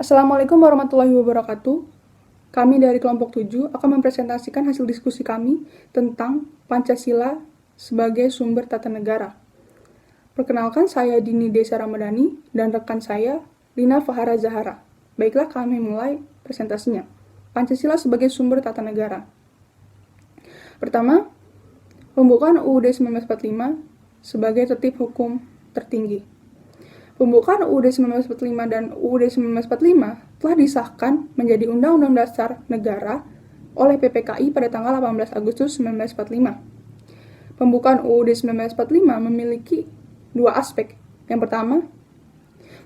Assalamualaikum warahmatullahi wabarakatuh. Kami dari kelompok 7 akan mempresentasikan hasil diskusi kami tentang Pancasila sebagai sumber tata negara. Perkenalkan, saya Dini Desa Ramadhani dan rekan saya Lina Fahara Zahara. Baiklah, kami mulai presentasinya. Pancasila sebagai sumber tata negara. Pertama, pembukaan UUD 1945 sebagai tertib hukum tertinggi. Pembukaan UUD 1945 dan UUD 1945 telah disahkan menjadi Undang-Undang Dasar Negara oleh PPKI pada tanggal 18 Agustus 1945. Pembukaan UUD 1945 memiliki dua aspek. Yang pertama,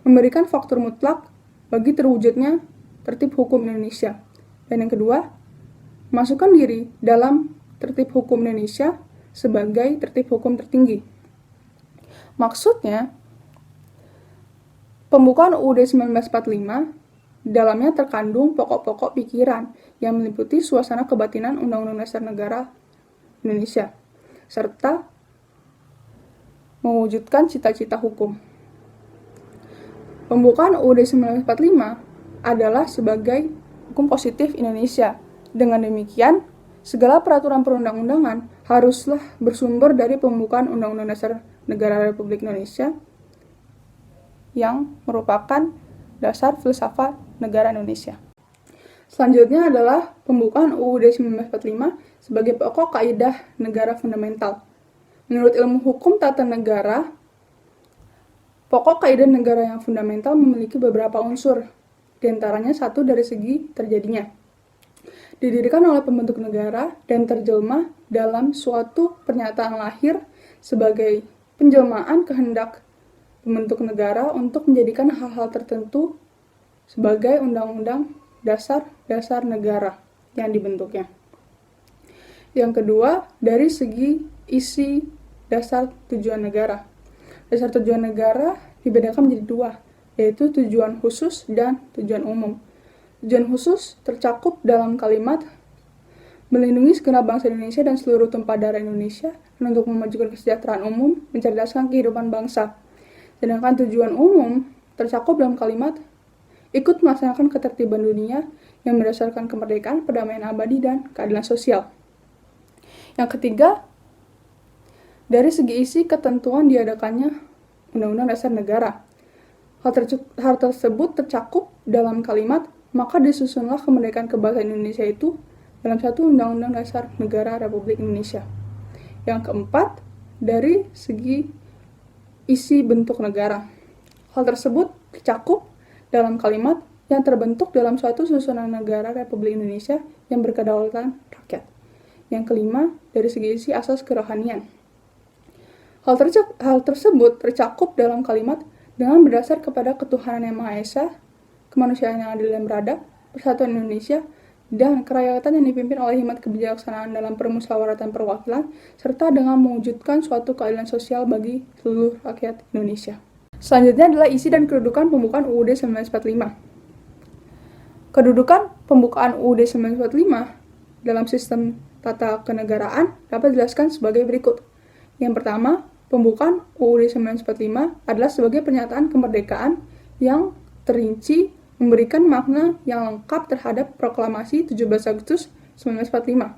memberikan faktor mutlak bagi terwujudnya tertib hukum Indonesia. Dan yang kedua, masukkan diri dalam tertib hukum Indonesia sebagai tertib hukum tertinggi. Maksudnya, pembukaan UUD 1945 dalamnya terkandung pokok-pokok pikiran yang meliputi suasana kebatinan Undang-Undang Dasar Negara Indonesia, serta mewujudkan cita-cita hukum. Pembukaan UUD 1945 adalah sebagai hukum positif Indonesia. Dengan demikian, segala peraturan perundang-undangan haruslah bersumber dari pembukaan Undang-Undang Dasar Negara Republik Indonesia yang merupakan dasar filsafat negara Indonesia. Selanjutnya adalah pembukaan UUD 1945 sebagai pokok kaidah negara fundamental. Menurut ilmu hukum tata negara, pokok kaidah negara yang fundamental memiliki beberapa unsur, diantaranya satu dari segi terjadinya. Didirikan oleh pembentuk negara dan terjelmah dalam suatu pernyataan lahir sebagai penjelmaan kehendak pembentuk negara untuk menjadikan hal-hal tertentu sebagai undang-undang dasar negara yang dibentuknya. Yang kedua, dari segi isi dasar tujuan negara. Dasar tujuan negara dibedakan menjadi dua, yaitu tujuan khusus dan tujuan umum. Tujuan khusus tercakup dalam kalimat melindungi segenap bangsa Indonesia dan seluruh tumpah darah Indonesia dan untuk memajukan kesejahteraan umum, mencerdaskan kehidupan bangsa. Sedangkan tujuan umum tercakup dalam kalimat ikut melaksanakan ketertiban dunia yang berdasarkan kemerdekaan, perdamaian abadi, dan keadilan sosial. Yang ketiga, dari segi isi ketentuan diadakannya Undang-Undang Dasar Negara. Hal tersebut tercakup dalam kalimat maka disusunlah kemerdekaan kebangsaan Indonesia itu dalam satu Undang-Undang Dasar Negara Republik Indonesia. Yang keempat, dari segi isi bentuk negara. Hal tersebut tercakup dalam kalimat yang terbentuk dalam suatu susunan negara Republik Indonesia yang berkedaulatan rakyat. Yang kelima, dari segi isi asas kerohanian. Hal tersebut tercakup dalam kalimat dengan berdasar kepada ketuhanan yang Maha Esa, kemanusiaan yang adil dan beradab, persatuan Indonesia, dan kerakyatan yang dipimpin oleh hikmat kebijaksanaan dalam permusyawaratan perwakilan, serta dengan mewujudkan suatu keadilan sosial bagi seluruh rakyat Indonesia. Selanjutnya adalah isi dan kedudukan pembukaan UUD 1945. Kedudukan pembukaan UUD 1945 dalam sistem tata kenegaraan dapat dijelaskan sebagai berikut. Yang pertama, pembukaan UUD 1945 adalah sebagai pernyataan kemerdekaan yang terinci memberikan makna yang lengkap terhadap proklamasi 17 Agustus 1945.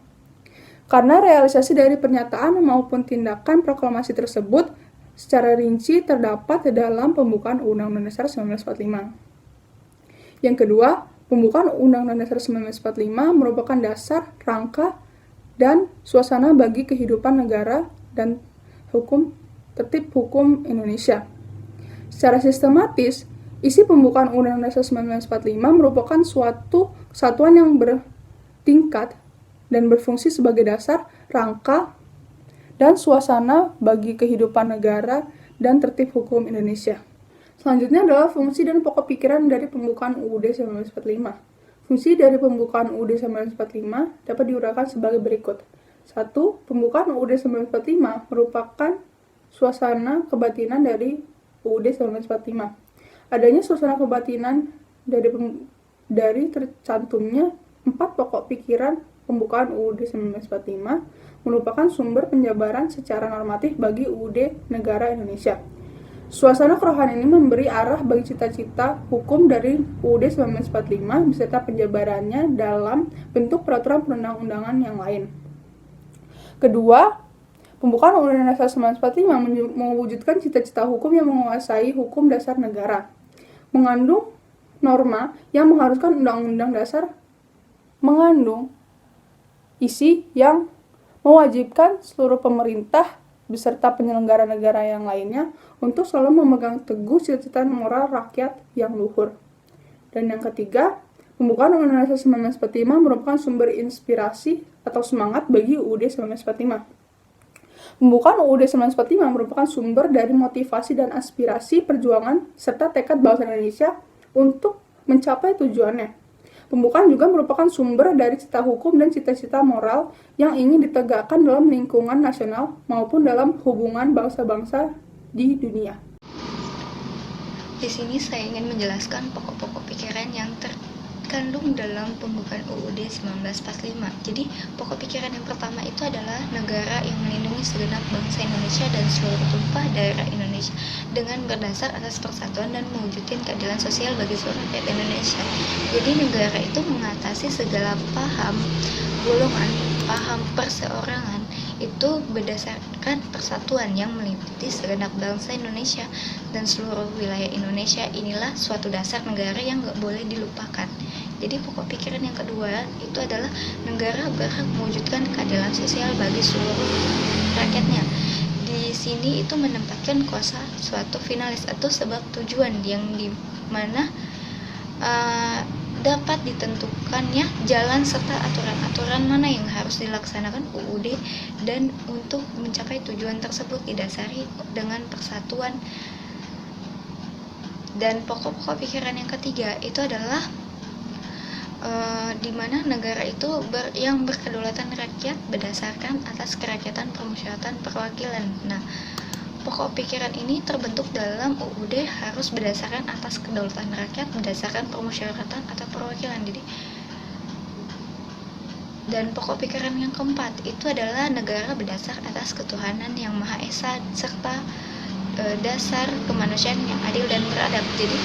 Karena realisasi dari pernyataan maupun tindakan proklamasi tersebut secara rinci terdapat dalam pembukaan Undang-Undang Dasar 1945. Yang kedua, pembukaan Undang-Undang Dasar 1945 merupakan dasar, rangka, dan suasana bagi kehidupan negara dan tertib hukum Indonesia. Secara sistematis, isi pembukaan Undang-Undang Dasar 1945 merupakan suatu kesatuan yang bertingkat dan berfungsi sebagai dasar, rangka, dan suasana bagi kehidupan negara dan tertib hukum Indonesia. Selanjutnya adalah fungsi dan pokok pikiran dari pembukaan UUD 1945. Fungsi dari pembukaan UUD 1945 dapat diuraikan sebagai berikut. 1. Pembukaan UUD 1945 merupakan suasana kebatinan dari UUD 1945. Adanya suasana kebatinan dari tercantumnya 4 pokok pikiran pembukaan UUD 1945 merupakan sumber penjabaran secara normatif bagi UUD negara Indonesia. Suasana kerohanian ini memberi arah bagi cita-cita hukum dari UUD 1945 beserta penjabarannya dalam bentuk peraturan perundang-undangan yang lain. Kedua, pembukaan Undang-Undang Dasar 1945 mewujudkan cita-cita hukum yang menguasai hukum dasar negara. Mengandung norma yang mengharuskan Undang-Undang Dasar mengandung isi yang mewajibkan seluruh pemerintah beserta penyelenggara negara yang lainnya untuk selalu memegang teguh cita-cita moral rakyat yang luhur. Dan yang ketiga, pembukaan Undang-Undang Dasar 1945 merupakan sumber inspirasi atau semangat bagi UUD 1945. Pembukaan UUD 1945 merupakan sumber dari motivasi dan aspirasi perjuangan serta tekad bangsa Indonesia untuk mencapai tujuannya. Pembukaan juga merupakan sumber dari cita hukum dan cita-cita moral yang ingin ditegakkan dalam lingkungan nasional maupun dalam hubungan bangsa-bangsa di dunia. Di sini saya ingin menjelaskan pokok-pokok pikiran yang terkandung dalam pembukaan UUD 1945. Jadi, pokok pikiran yang pertama itu adalah negara yang melindungi segenap bangsa Indonesia dan seluruh tumpah daerah Indonesia dengan berdasar atas persatuan dan mewujudkan keadilan sosial bagi seluruh rakyat Indonesia. Jadi, negara itu mengatasi segala paham golongan, paham perseorangan itu berdasarkan persatuan yang meliputi segenap bangsa Indonesia dan seluruh wilayah Indonesia. Inilah suatu dasar negara yang gak boleh dilupakan. Jadi pokok pikiran yang kedua itu adalah negara berhak mewujudkan keadilan sosial bagi seluruh rakyatnya. Di sini itu menempatkan kuasa suatu finalis atau sebab tujuan yang dimana dapat ditentukannya jalan serta aturan-aturan mana yang harus dilaksanakan UUD, dan untuk mencapai tujuan tersebut didasari dengan persatuan. Dan pokok-pokok pikiran yang ketiga itu adalah di mana negara itu yang berkedaulatan rakyat berdasarkan atas kerakyatan permusyawaratan perwakilan. Nah, pokok pikiran ini terbentuk dalam UUD harus berdasarkan atas kedaulatan rakyat berdasarkan permusyawaratan atau perwakilan. Jadi, dan pokok pikiran yang keempat itu adalah negara berdasar atas ketuhanan yang Maha Esa serta dasar kemanusiaan yang adil dan beradab. Jadi,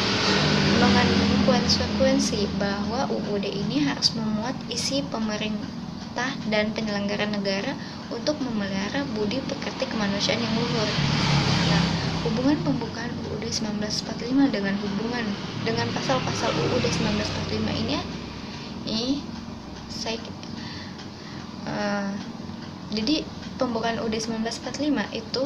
mengandung konsekuensi bahwa UUD ini harus memuat isi pemerintah dan penyelenggara negara untuk memelihara budi pekerti kemanusiaan yang luhur. Nah, hubungan pembukaan UUD 1945 dengan pasal-pasal UUD 1945 ini jadi pembukaan UUD 1945 itu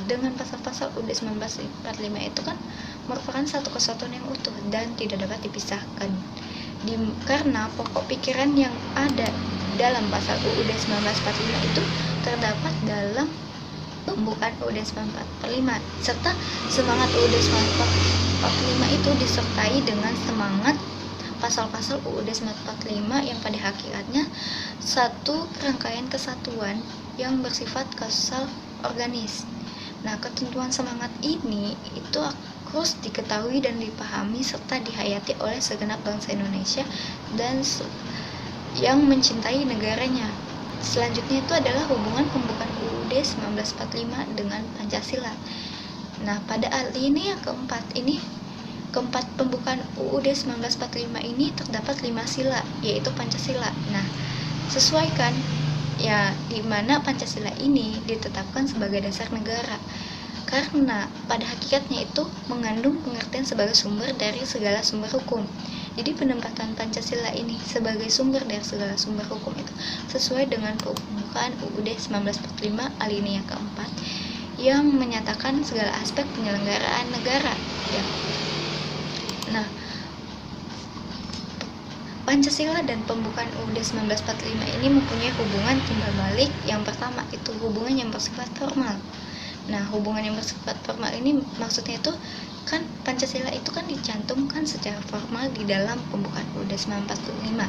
dengan pasal-pasal UUD 1945 itu kan merupakan satu kesatuan yang utuh dan tidak dapat dipisahkan. Karena pokok pikiran yang ada dalam pasal UUD 1945 itu terdapat dalam pembukaan UUD 1945 serta semangat UUD 1945 itu disertai dengan semangat pasal-pasal UUD 1945 yang pada hakikatnya satu rangkaian kesatuan yang bersifat kausal organis. Nah, ketentuan semangat ini itu harus diketahui dan dipahami serta dihayati oleh segenap bangsa Indonesia dan yang mencintai negaranya. Selanjutnya itu adalah hubungan pembukaan UUD 1945 dengan Pancasila. Nah, pada alinea keempat pembukaan UUD 1945 ini terdapat 5 sila, yaitu Pancasila. Nah, sesuaikan ya di mana Pancasila ini ditetapkan sebagai dasar negara. Karena pada hakikatnya itu mengandung pengertian sebagai sumber dari segala sumber hukum. Jadi penempatan Pancasila ini sebagai sumber dari segala sumber hukum itu sesuai dengan pembukaan UUD 1945 alinea keempat yang menyatakan segala aspek penyelenggaraan negara. Ya. Nah, Pancasila dan pembukaan UUD 1945 ini mempunyai hubungan timbal balik. Yang pertama itu hubungan yang bersifat formal. Nah, hubungan yang bersifat formal ini maksudnya itu kan Pancasila itu kan dicantumkan secara formal di dalam pembukaan UUD 1945.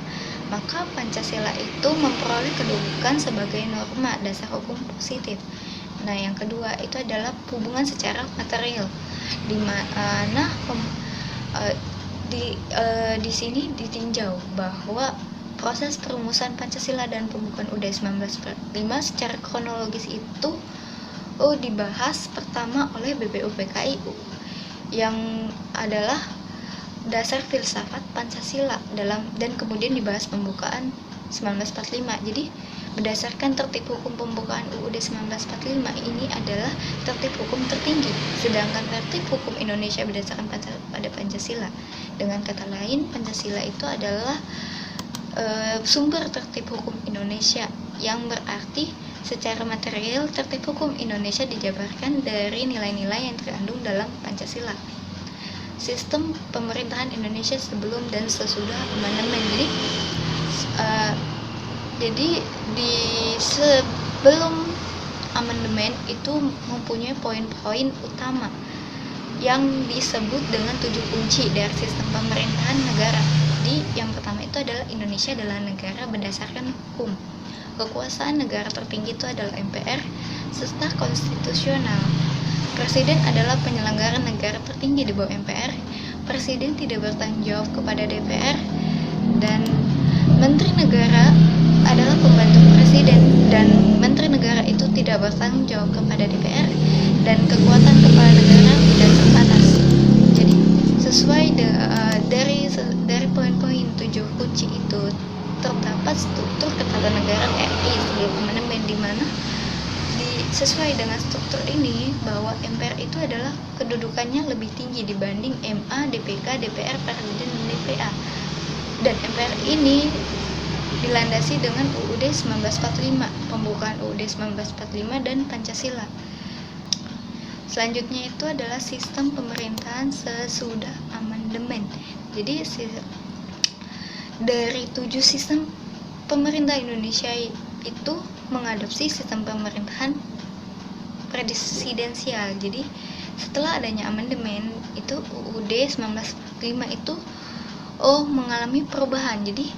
Maka Pancasila itu memperoleh kedudukan sebagai norma dasar hukum positif. Nah, yang kedua itu adalah hubungan secara material, di mana di sini ditinjau bahwa proses perumusan Pancasila dan pembukaan UUD 1945 secara kronologis itu dibahas pertama oleh BPUPKI yang adalah dasar filsafat Pancasila dan kemudian dibahas pembukaan 1945. Jadi berdasarkan tertib hukum pembukaan UUD 1945 ini adalah tertib hukum tertinggi, sedangkan tertib hukum Indonesia berdasarkan pada Pancasila. Dengan kata lain, Pancasila itu adalah sumber tertib hukum Indonesia, yang berarti secara material tertib hukum Indonesia dijabarkan dari nilai-nilai yang terkandung dalam Pancasila. Sistem pemerintahan Indonesia sebelum dan sesudah amandemen. Jadi di sebelum amandemen itu mempunyai poin-poin utama yang disebut dengan 7 kunci dari sistem pemerintahan negara. Jadi yang pertama itu adalah Indonesia adalah negara berdasarkan hukum. Kekuasaan negara tertinggi itu adalah MPR serta konstitusional. Presiden adalah penyelenggara negara tertinggi di bawah MPR. Presiden tidak bertanggung jawab kepada DPR, dan Menteri Negara adalah pembantu presiden, dan Menteri Negara itu tidak bertanggung jawab kepada DPR, dan kekuatan kepala negara tidak terbatas. Jadi sesuai dari poin-poin 7 kunci itu terdapat struktur ketatanegaraan RI sebelum amandemen, di mana sesuai dengan struktur ini bahwa MPR itu adalah kedudukannya lebih tinggi dibanding MA, DPK, DPR, Presiden, dan DPA. Dan MPR ini dilandasi dengan UUD 1945, pembukaan UUD 1945 dan Pancasila. Selanjutnya itu adalah sistem pemerintahan sesudah amandemen. Jadi dari 7 sistem pemerintah Indonesia itu mengadopsi sistem pemerintahan presidensial. Jadi setelah adanya amandemen itu UUD 1945 itu mengalami perubahan. Jadi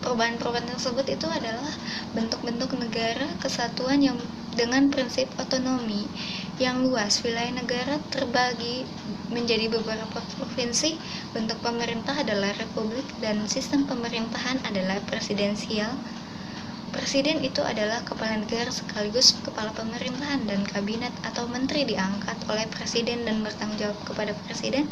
perubahan-perubahan tersebut itu adalah bentuk-bentuk negara kesatuan yang dengan prinsip otonomi yang luas. Wilayah negara terbagi menjadi beberapa provinsi. Bentuk pemerintah adalah republik dan sistem pemerintahan adalah presidensial. Presiden itu adalah kepala negara sekaligus kepala pemerintahan, dan kabinet atau menteri diangkat oleh presiden dan bertanggung jawab kepada presiden.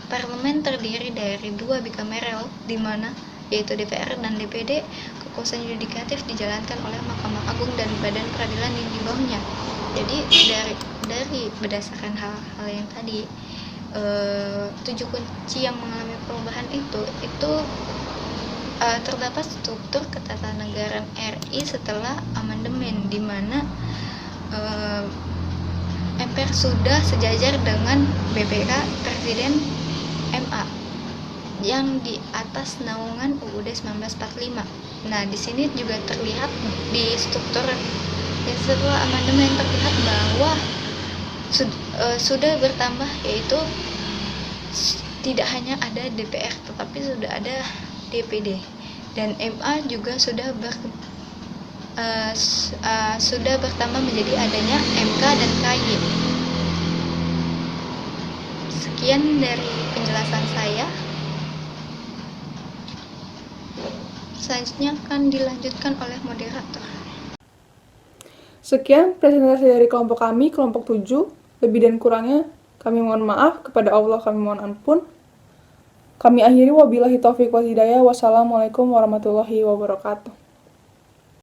Parlemen terdiri dari 2 bikameral, di mana yaitu DPR dan DPD. Kekuasaan yudikatif dijalankan oleh Mahkamah Agung dan badan peradilan yang di bawahnya. Jadi dari berdasarkan hal-hal yang tadi, 7 kunci yang mengalami perubahan itu terdapat struktur ketatanegaraan RI setelah amandemen, di mana MPR sudah sejajar dengan BPK, Presiden, MA yang di atas naungan UUD 1945. Nah, di sini juga terlihat di struktur yang setelah amandemen terlihat bahwa sudah bertambah, yaitu tidak hanya ada DPR tetapi sudah ada DPD, dan MA juga sudah bertambah menjadi adanya MK dan KY. Sekian dari penjelasan saya. Selanjutnya akan dilanjutkan oleh moderator. Sekian presentasi dari kelompok kami, kelompok 7. Lebih dan kurangnya kami mohon maaf, kepada Allah kami mohon ampun. Kami akhiri, wabillahi taufiq wal hidayah. Wassalamualaikum warahmatullahi wabarakatuh.